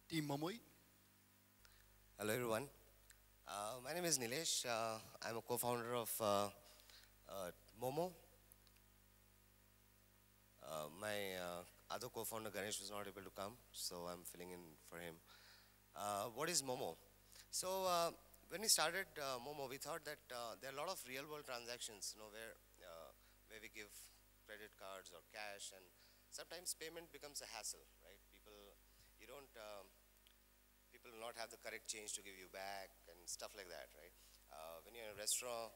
Team Momoi. Hello everyone. My name is Nilesh. I'm a co-founder of Momo. My other co-founder Ganesh was not able to come, so I'm filling in for him. What is Momo? So when we started Momo, we thought that there are a lot of real-world transactions, where we give credit cards or cash, and sometimes payment becomes a hassle, right? You don't people will not have the correct change to give you back and stuff like that, right? When you're in a restaurant,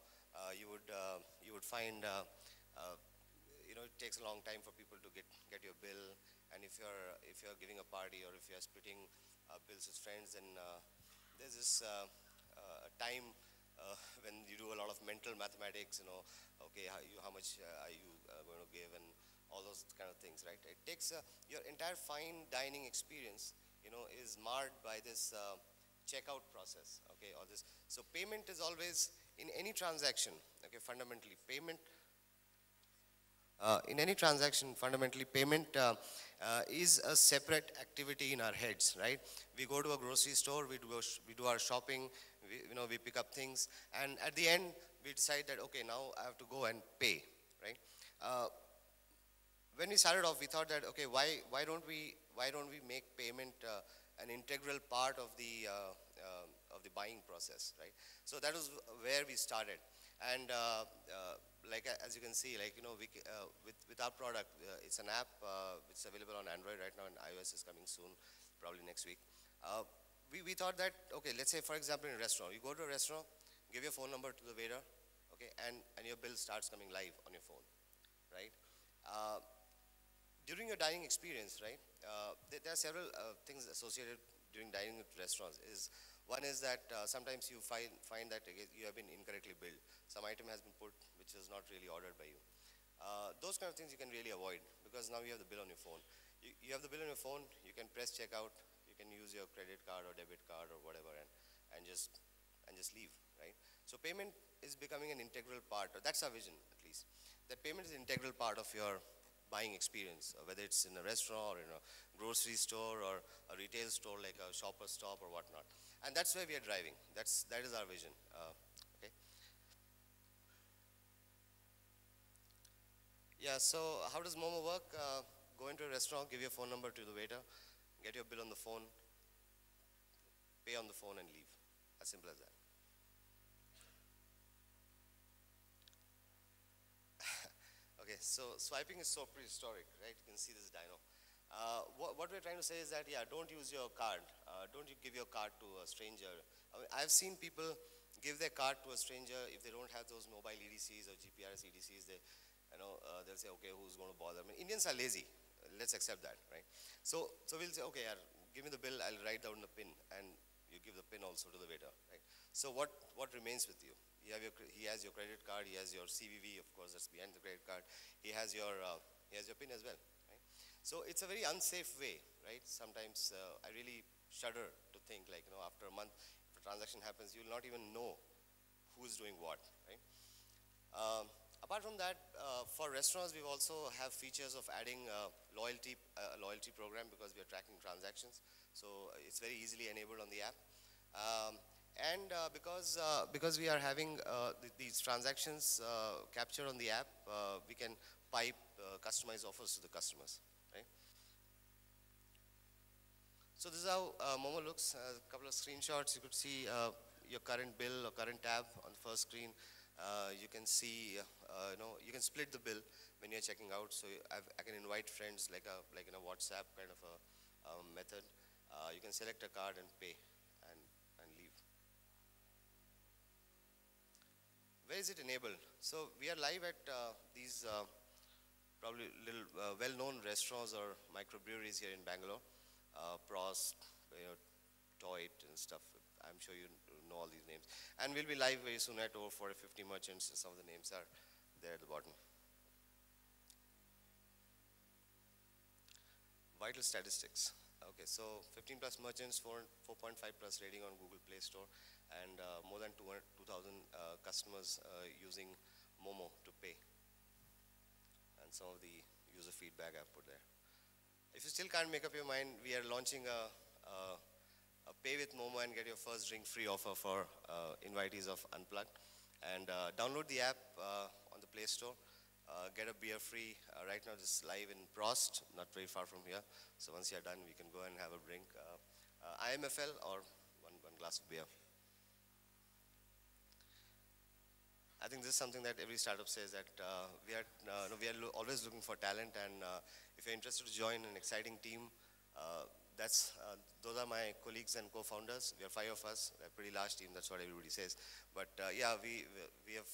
you would find uh, it takes a long time for people to get your bill, and if you're giving a party or if you're splitting bills with friends, then there's this time when you do a lot of mental mathematics, okay, how much are you going to give, and all those kind of things, right? It takes your entire fine dining experience, is marred by this checkout process, okay, or this. So payment is always in any transaction, okay, fundamentally payment. In any transaction, fundamentally, payment is a separate activity in our heads, right? We go to a grocery store, we do our shopping, we pick up things, and at the end, we decide that, okay, now I have to go and pay, right? Uh, when we started off, we thought that, okay, why don't we make payment an integral part of the buying process, right? So that was where we started, and as you can see, with our product, it's an app which is available on Android right now, and iOS is coming soon, probably next week. Uh, we thought that, okay, let's say for example in a restaurant, you go to a restaurant, give your phone number to the waiter, okay, and your bill starts coming live on your phone, right? Uh, During your dining experience, right, there are several things associated during dining with restaurants. One is that sometimes you find that you have been incorrectly billed. Some item has been put which is not really ordered by you. Those kind of things you can really avoid because now you have the bill on your phone. You have the bill on your phone, you can press checkout, you can use your credit card or debit card or whatever, and just leave, right? So payment is becoming an integral part, or that's our vision at least, that payment is an integral part of your buying experience, whether it's in a restaurant or in a grocery store or a retail store like a shopper stop or whatnot. And that's where we are driving. That is our vision. Okay. Yeah. So how does Momo work? Go into a restaurant, give your phone number to the waiter, get your bill on the phone, pay on the phone, and leave. As simple as that. Okay, so swiping is so prehistoric, right? You can see this dino. What we're trying to say is that, yeah, don't use your card. Don't you give your card to a stranger. I've seen people give their card to a stranger if they don't have those mobile EDCs or GPRS EDCs. They'll say, okay, who's going to bother? I mean, Indians are lazy. Let's accept that, right? So we'll say, okay, yeah, give me the bill. I'll write down the PIN, and you give the PIN also to the waiter, right? So what remains with you? He has your credit card. He has your CVV, of course, that's behind the credit card. He has your PIN as well, right? So it's a very unsafe way, right? Sometimes I really shudder to think, like, after a month, if a transaction happens, you'll not even know who's doing what, right? Apart from that, for restaurants, we also have features of adding loyalty program because we are tracking transactions. So it's very easily enabled on the app. Um, and because we are having these transactions captured on the app, we can pipe customized offers to the customers, right? So this is how Momo looks. A couple of screenshots. You could see your current bill or current tab on the first screen. You can see, you can split the bill when you're checking out. So I can invite friends like in a WhatsApp kind of a method. You can select a card and pay and leave. Where is it enabled? So we are live at these probably little well-known restaurants or microbreweries here in Bangalore. Prost, Toit and stuff. I'm sure you know all these names. And we'll be live very soon at over 40, 50 merchants, and some of the names are there at the bottom. Vital statistics. Okay, so 15 plus merchants, 4.5 plus rating on Google Play Store, and more than 2,000 customers using Momo to pay. And some of the user feedback I've put there. If you still can't make up your mind, we are launching pay with Momo and get your first drink free offer for invitees of Unplugged. And download the app on the Play Store. Get a beer free. Right now, this is live in Prost, not very far from here. So once you're done, we can go and have a drink. IMFL or one glass of beer. I think this is something that every startup says that we are always looking for talent, and if you're interested to join an exciting team, those are my colleagues and co-founders. We are 5 of us, a pretty large team. That's what everybody says. But yeah, we have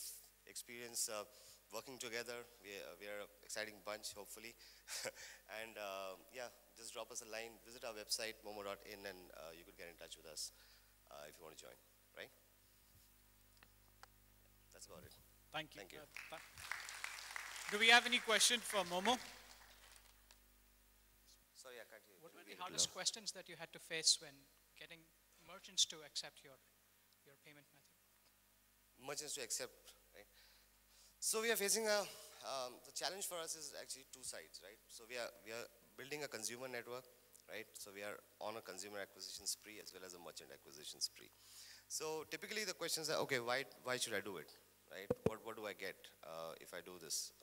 experience working together. We are an exciting bunch, hopefully. And yeah, just drop us a line. Visit our website momo.in, and you could get in touch with us if you want to join. Right? That's about it. Thank you. Thank you. Do we have any question for Momo? Sorry, I can't hear you. What were the hardest questions that you had to face when getting merchants to accept your payment method? Merchants to accept, right? So we are facing the challenge for us is actually 2 sides, right? So we are building a consumer network, right? So we are on a consumer acquisition spree as well as a merchant acquisition spree. So typically the questions are, okay, why should I do it, right? What do I get if I do this?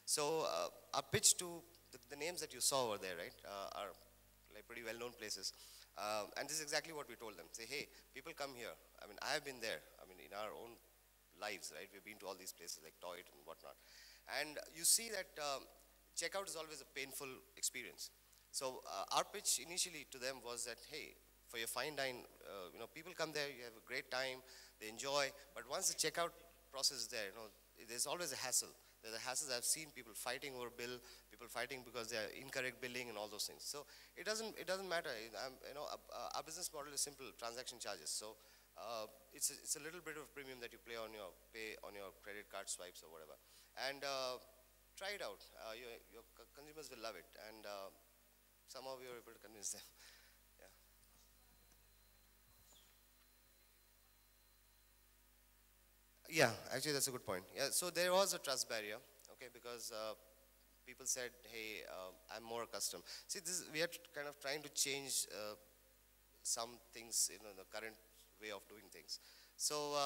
So our pitch to the names that you saw over there, right, are like pretty well-known places. And this is exactly what we told them. Say, hey, people come here. I mean, I have been there. I mean, in our own lives, right? We've been to all these places like Toit and whatnot. And you see that checkout is always a painful experience. So our pitch initially to them was that, hey, for your fine dine, people come there, you have a great time, they enjoy, but once the checkout process is there, there's always a hassle. There's a hassle. I've seen people fighting over bill, people fighting because they are incorrect billing and all those things. So it doesn't matter. Our business model is simple: transaction charges. So it's a little bit of premium that you pay on your credit card swipes or whatever. And try it out. Your consumers will love it, and somehow we were able to convince them. Yeah, actually that's a good point. Yeah, so there was a trust barrier, okay, because people said, hey, I'm more accustomed. See, we are kind of trying to change some things in the current way of doing things. So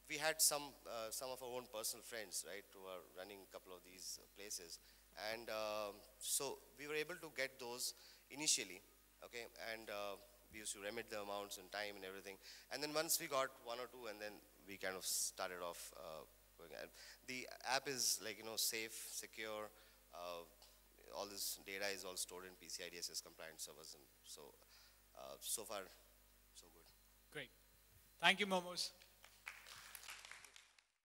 we had some of our own personal friends, right, who are running a couple of these places. And so we were able to get those initially, okay, and we used to remit the amounts and time and everything. And then once we got 1 or 2, and then we kind of started off going. And the app is like, safe, secure. All this data is all stored in PCI DSS compliant servers. And so, so far, so good. Great. Thank you, Momos.